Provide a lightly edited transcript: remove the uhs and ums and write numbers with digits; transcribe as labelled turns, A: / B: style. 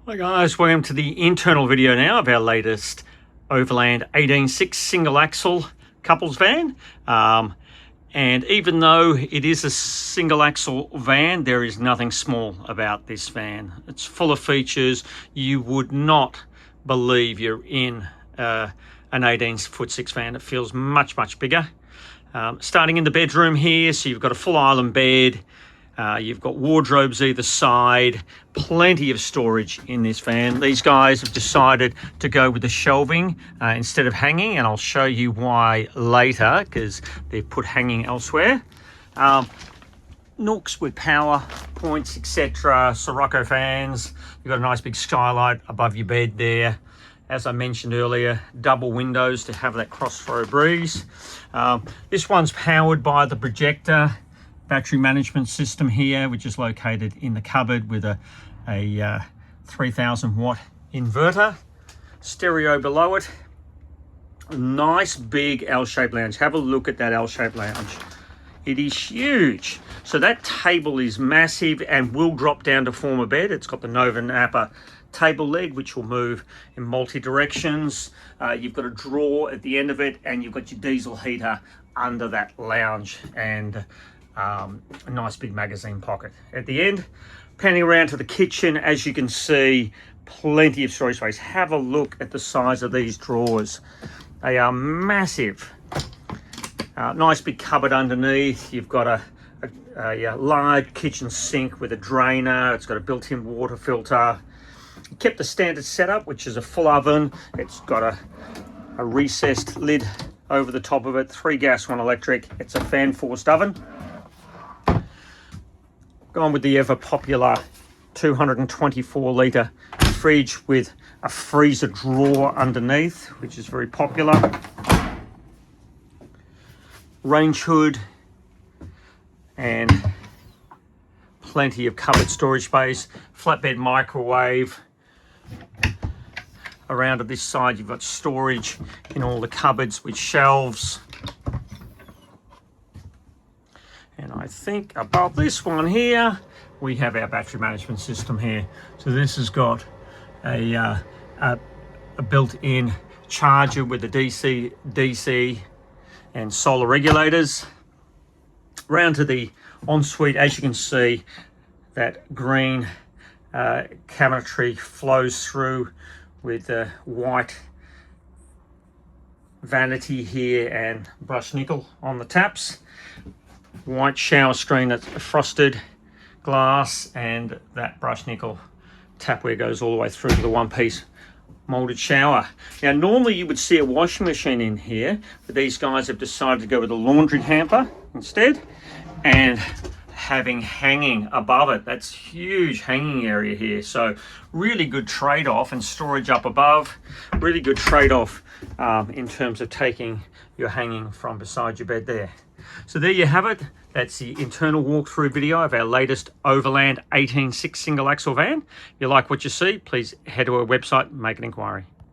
A: Hi guys, welcome to the internal video now of our latest Overland 18'6 single axle couples van. And even though it is a single axle van, there is nothing small about this van. It's full of features. You would not believe you're in an 18'6 van. It feels much bigger. Starting in the bedroom here, so you've got a full island bed. You've got wardrobes either side, plenty of storage in this van. These guys have decided to go with the shelving instead of hanging, and I'll show you why later, because they've put hanging elsewhere. Nooks with power points, etc. Sirocco fans. You've got a nice big skylight above your bed there. As I mentioned earlier, double windows to have that cross-flow breeze. This one's powered by the projector battery management system here, which is located in the cupboard with a 3000 watt inverter. Stereo below it. A nice big L-shaped lounge. Have a look at that L-shaped lounge. It is huge. So that table is massive and will drop down to form a bed. It's got the Nova Mappa table leg, which will move in multi directions. You've got a drawer at the end of it, and you've got your diesel heater under that lounge, and a nice big magazine pocket at the end. Panning around to the kitchen, as you can see, plenty of storage space. Have a look at the size of these drawers. They are massive. Nice big cupboard underneath. You've got a large kitchen sink with a drainer. It's got a built-in water filter. Kept the standard setup, which is a full oven. It's got a recessed lid over the top of it, 3 gas, 1 electric. It's a fan forced oven. Gone with the ever popular 224 litre fridge with a freezer drawer underneath, which is very popular. Range hood and plenty of cupboard storage space. Flatbed microwave. Around to this side, you've got storage in all the cupboards with shelves. And I think above this one here, we have our battery management system here. So this has got a built-in charger with a DC and solar regulators. Round to the ensuite, as you can see, that green cabinetry flows through with the white vanity here and brushed nickel on the taps. White shower screen that's frosted glass, and that brushed nickel tapware goes all the way through to the one-piece molded shower. Now normally you would see a washing machine in here, but these guys have decided to go with a laundry hamper instead, and having hanging above it. That's huge hanging area here, so really good trade-off. And storage up above, really good trade-off in terms of taking your hanging from beside your bed there. So there you have it. That's the internal walkthrough video of our latest Overland 18'6 single axle van. If you like what you see, please head to our website and make an inquiry.